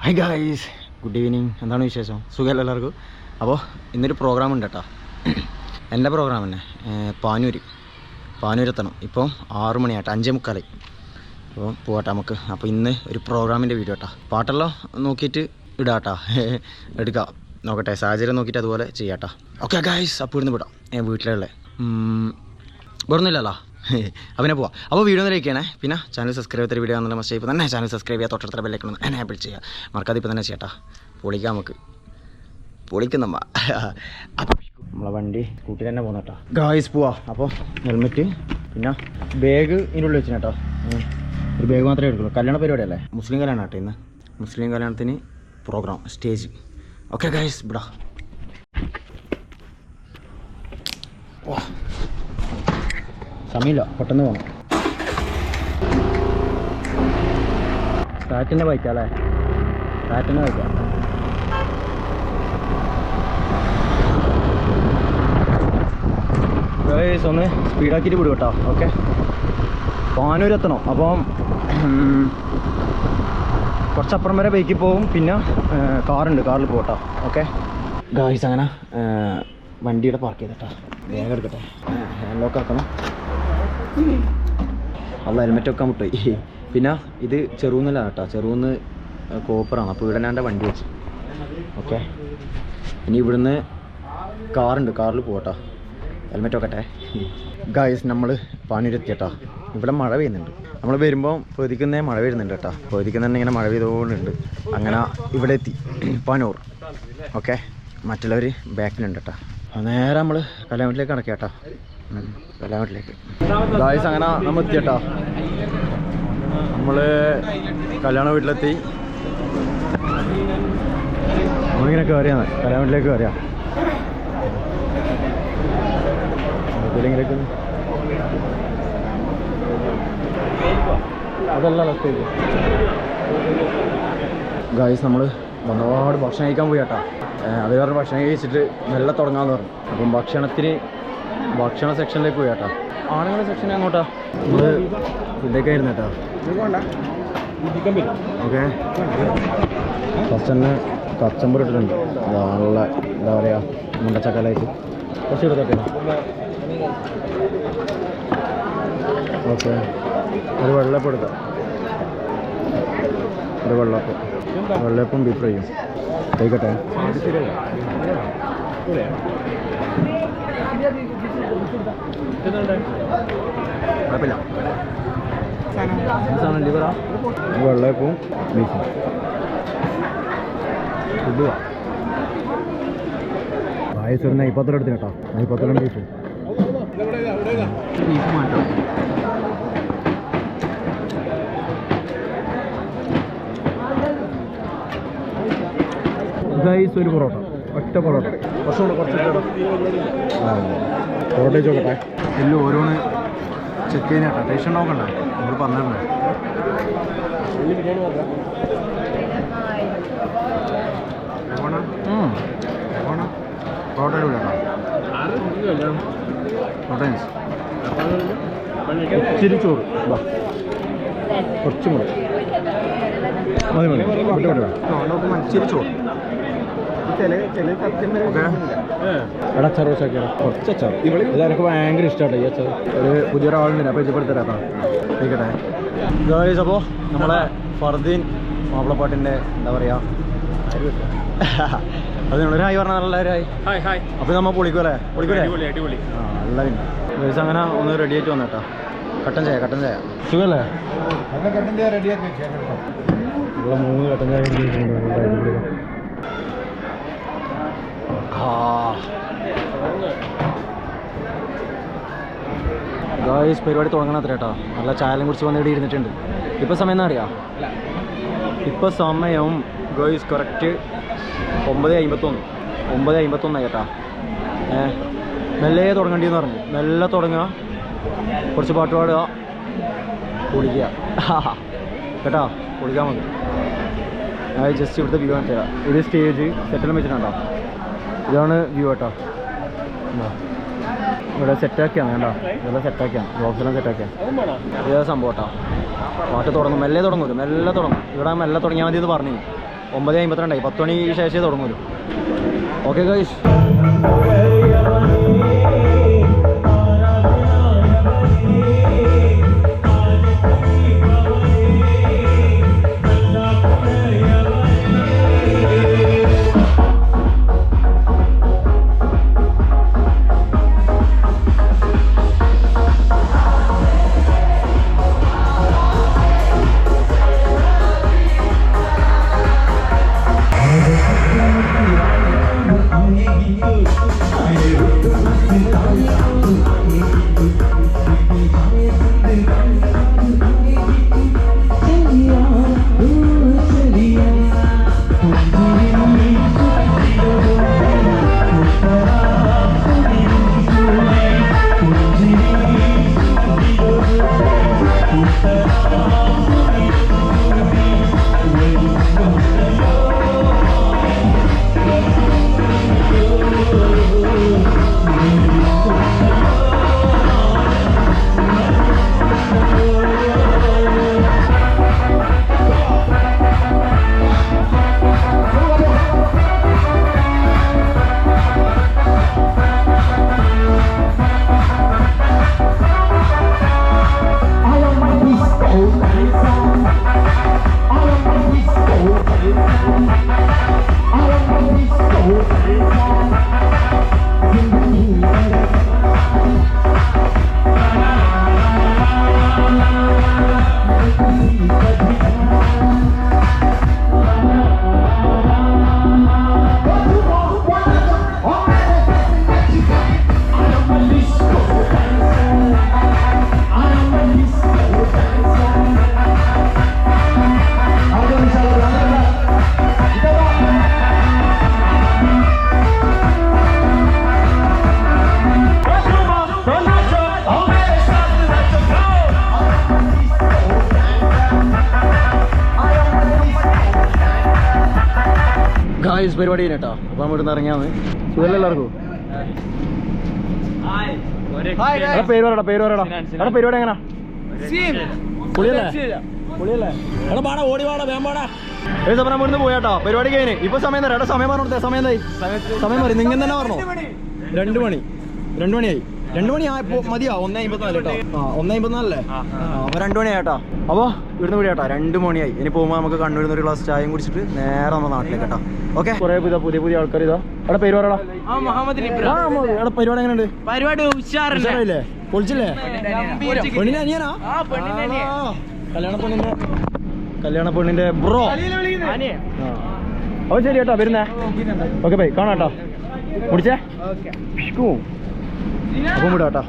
Hi guys, good evening. എന്താണ് വിശേഷം? സുഖമല്ല എല്ലാവർക്കും? അപ്പോൾ ഇന്നൊരു പ്രോഗ്രാം ഉണ്ട് കേട്ടോ. എൻ്റെ പ്രോഗ്രാം തന്നെ പാനൂരെത്തണം. ഇപ്പം 6 മണിയായിട്ട് 5:45. അപ്പോൾ പോകട്ടെ നമുക്ക്. അപ്പോൾ ഇന്ന് ഒരു പ്രോഗ്രാമിൻ്റെ വീഡിയോ കേട്ടോ. പാട്ടെല്ലാം നോക്കിയിട്ട് ഇടാട്ടോ, എടുക്കാം. നോക്കട്ടെ, സാഹചര്യം നോക്കിയിട്ട് അതുപോലെ ചെയ്യാട്ടോ. ഓക്കെ ഗായ്സ്, അപ്പോൾ ഇവിടുന്ന് വിടാം. വീട്ടിലുള്ള വേറൊന്നുമില്ലല്ലോ, അവനെ പോവാം. അപ്പോൾ വീഡിയോ ഒന്ന് ലൈക്ക് ചെയ്യണേ. പിന്നെ ചാനൽ സബ്സ്ക്രൈബ് ചെയ്ത വീഡിയോ ആണെന്നുള്ള മസ്റ്റ് ഇപ്പോൾ തന്നെ ചാനൽ സബ്സ്ക്രൈബ് ചെയ്യുക. തൊട്ടടുത്ത ബെല്ലൈക്കൺ എനേബിൾ ചെയ്യുക. മറക്കാതെ ഇപ്പോൾ തന്നെ ചെയ്യട്ടാ. പൊളിക്കാം നമുക്ക്, പൊളിക്കുന്നമ്മ. അപ്പോൾ നമ്മളെ വണ്ടി സ്കൂട്ടിൽ തന്നെ പോകുന്ന കേട്ടോ ഗായ്സ്. പോവാം. അപ്പോൾ ഹെൽമെറ്റ് പിന്നെ ബാഗ് ഇതിൻ്റെ ഉള്ളിൽ വെച്ചിന് കേട്ടോ. ഒരു ബാഗ് മാത്രമേ എടുക്കുള്ളൂ. കല്യാണ പരിപാടിയല്ലേ, മുസ്ലിം കല്യാണം കേട്ടോ ഇന്ന്. മുസ്ലിം കല്യാണത്തിന് പ്രോഗ്രാം സ്റ്റേജ്. ഓക്കെ ഗായ്സ്, ഇവിടെ സമയമില്ല, പെട്ടെന്ന് പോകണം. സാറ്റിൻ്റെ ബൈക്കാ അല്ലേ? സാറ്റിൻ്റെ ബൈക്കാ. ഒന്ന് സ്പീഡാക്കിയിട്ട് വിടും കേട്ടോ. ഓക്കെ, പാനൂരെത്തണം. അപ്പം കുറച്ചപ്പുറം വരെ ബൈക്കിൽ പോകും. പിന്നെ കാറുണ്ട്, കാറിൽ പോകട്ടോ. ഓക്കെ ഗായ്സ്, അങ്ങനെ വണ്ടിയുടെ പാർക്ക് ചെയ്തട്ടോ. വേഗം എടുക്കട്ടെ, ഹാൻഡ് ലോക്ക് ആക്കണം. അല്ല, ഹെൽമെറ്റ് വെക്കാൻ മുട്ടുപോയി. പിന്നെ ഇത് ചെറുന്നല്ല കേട്ടോ, ചെറുന്ന് കോപ്പറാണ്. അപ്പോൾ ഇവിടെ ഞാൻ എൻ്റെ വണ്ടി വെച്ച്. ഓക്കെ, ഇനി ഇവിടുന്ന് കാറുണ്ട്, കാറിൽ പോകട്ടോ. ഹെൽമെറ്റ് വെക്കട്ടെ ഗായ്സ്. നമ്മൾ പാനൂരെത്തിയട്ടോ. ഇവിടെ മഴ പെയ്യുന്നുണ്ട്. നമ്മൾ വരുമ്പോൾ പൊതിക്കുന്നേ മഴ വരുന്നുണ്ട് കേട്ടോ. പൊതിക്കുന്ന ഇങ്ങനെ മഴ പെയ്തുകൊണ്ടുണ്ട്. അങ്ങനെ ഇവിടെ എത്തി പാനൂർ. ഓക്കെ, മറ്റുള്ളവർ ബാക്കിലുണ്ട് കേട്ടോ. നേരെ നമ്മൾ കല്യാണത്തിലേക്ക് നടക്കുക കേട്ടോ. കല്യാണത്തിലേക്ക് ഗായ്സ്, അങ്ങനെ നമ്മൾ എത്തിയട്ടോ. നമ്മൾ കല്യാണ വീട്ടിലെത്തി. നമ്മളിങ്ങനെ കയറിയാണ്, കല്യാണത്തിലേക്ക് കയറിയാ. അതല്ല സ്റ്റേജ് ഗായ്സ്. നമ്മൾ ഒരുപാട് ഭക്ഷണം കഴിക്കാൻ പോയി കേട്ടോ. അത് കാരണം ഭക്ഷണം കഴിച്ചിട്ട് മെല്ലെ തുടങ്ങാമെന്ന് പറഞ്ഞു. അപ്പം ഭക്ഷണ സെക്ഷനിലേക്ക് പോയി കേട്ടോ. ആണുങ്ങളുടെ സെക്ഷൻ അങ്ങോട്ടാ. നമ്മൾ ഫുഡൊക്കെ ആയിരുന്നു കേട്ടോ. ഓക്കെ, ഫസ്റ്റ് തന്നെ കച്ചമ്പർ ഇട്ടിട്ടുണ്ട്. നല്ല എന്താ പറയുക, മുണ്ടച്ചക്കലായിട്ട് കുറച്ച് ഇടത്തൊക്കെ. ഓക്കെ, ഒരു വെള്ളപ്പം എടുക്കാം. ഒരു വെള്ളപ്പം ബീഫ് ഫ്രൈയും കഴിക്കട്ടെ. കുഴപ്പമില്ല. ലിവറാ, വെള്ളയപ്പവും ബീഫും ഫുഡുവാ. പായസം നെയ്പത്രം എടുത്തിന് കേട്ടോ. നെയ്പത്രം ബീഫും മാറ്റാം. ഗൈസ്, ഒരു പൊറോട്ട, ഒറ്റ പൊറോട്ട. കുറച്ചുകൂടെ പൊറോട്ട ചോക്കട്ടെ. എല്ലാം ഓരോന്ന് ചെക്ക് ചെയ്യാൻ കേട്ടോ. ടേസ്റ്റ് നോക്കണ്ടേ, നമ്മൾ പറഞ്ഞിട്ടുണ്ടേ. പൊറോട്ട ഇച്ചിരി ചോറ് കുറച്ചും കൂടെ മതി. ഇച്ചിരി ചോറ്. എടാ അച്ചാർ വെച്ചാൽ കുറച്ച് അച്ചാർ. ഇതെനിക്ക് ഭയങ്കര ഇഷ്ടമാട്ടോ ഈ അച്ചാർ. ഒരു പുതിയൊരാളുണ്ട്, അപ്പോൾ ഇഷ്ടപ്പെടുത്തരാട്ടോ. കഴിക്കട്ടെ ഗായ്സ്. അപ്പോൾ നമ്മളെ ഫർദീൻ മാപ്പിളപ്പാട്ടിൻ്റെ എന്താ പറയുക, അത് നിങ്ങളൊരു ഹായ് പറഞ്ഞാൽ നല്ല ഹായ്. അപ്പോൾ നമ്മൾ പൊളിക്കൂലേ? നല്ല ഗായ്സ്. അങ്ങനെ ഒന്ന് റെഡി ആയിട്ട് വന്നേട്ടാ. കട്ടൻ ചായ സുഖമല്ലേ? ഉള്ള 3 കട്ടൻ ചായ ഗായ്സ്. പരിപാടി തുടങ്ങണ അത്ര കേട്ടോ. നല്ല ചായലും കുറിച്ച് വന്ന് ഇവിടെ ഇരുന്നിട്ടുണ്ട്. ഇപ്പോൾ സമയം എന്താ അറിയാം? ഇപ്പോൾ സമയം ഗായ്സ് കറക്റ്റ് 9:51 കേട്ടോ. മെല്ലെ തുടങ്ങേണ്ടിയെന്ന് പറഞ്ഞു. മെല്ലെ തുടങ്ങുക, കുറച്ച് പാട്ട് പാടുക, പൊളിക്കുക കേട്ടോ. പൊളിക്കാൻ മതി. ജസ്റ്റ് ഇവിടുത്തെ വ്യൂ കാണിച്ചു തരാം. ഇത് സ്റ്റേജ് സെറ്റെല്ലാം വെച്ചിട്ടുണ്ടോ? ഇതാണ് വ്യൂ കേട്ടോ. ഇവിടെ സെറ്റാക്കിയാണ് കേട്ടോ. ഇതെല്ലാം സെറ്റാക്കിയാണ്, ബോക്സെല്ലാം സെറ്റാക്കിയാണ്. ഇതേ സംഭവം കേട്ടോ. പാട്ട് തുടങ്ങും, മെല്ലെ തുടങ്ങും. ഇവിടെ മെല്ലെ തുടങ്ങിയാൽ മതി എന്ന് പറഞ്ഞു. 9:52 10 മണിക്ക് ശേഷമേ തുടങ്ങുമല്ലോ. Okay guys. ഗായ്സ് പരിപാടി കേട്ടോ. അപ്പോൾ നമ്മൾ ഇവിടുന്ന് ഇറങ്ങിയാന്ന് സുഖമല്ല എല്ലാവർക്കും. പേര് പറയടാ എടാ പരിപാടി എങ്ങനാ? പൊളിയല്ലേ എടാ പാടാ ഓടി പാടാ വേം പാടാ. നമ്മൾ ഇവിടുന്ന് പോയാട്ടോ പരിപാടി കഴിഞ്ഞ്. ഇപ്പൊ സമയം തരാം. എടാ സമയം പറഞ്ഞോട്ടെ. സമയം എന്തായി? സമയം പറയും. നിങ്ങൾ തന്നെ പറഞ്ഞോ. 2 മണിയായി. 2 മണി മതിയാ. 1:54 കേട്ടോ. 1:54 അപ്പൊ 2 മണിയായി കേട്ടോ. അപ്പൊ ഇവിടുന്ന് കൂടി കേട്ടോ 2 മണിയായി. ഇനി പോകുമ്പോൾ നമുക്ക് കണ്ണൂരിൽ ഒരു ഗ്ലാസ് ചായയും കുടിച്ചിട്ട് നേരെ നമ്മുടെ നാട്ടിലേക്ക് കേട്ടോ. ഓക്കെ. കുറെ പുതിയ ആൾക്കാർ ഇതാ. എടാ പേര് പറയടാ. എടാ പരിപാടി എങ്ങനെയുണ്ട്? പരിപാടി ഉഷാറില്ലേ? പൊളിച്ചില്ലേ? പെണ്ണിന്റെ അനിയനാ? കല്യാണ പെണ്ണിന്റെ ബ്രോ. അപ്പൊ ശരി കേട്ടോ വരുന്നേ. ഓക്കെ ബൈ കാണാം കേട്ടോ. മുടിച്ചേ അപ്പം വിടാം കേട്ടോ.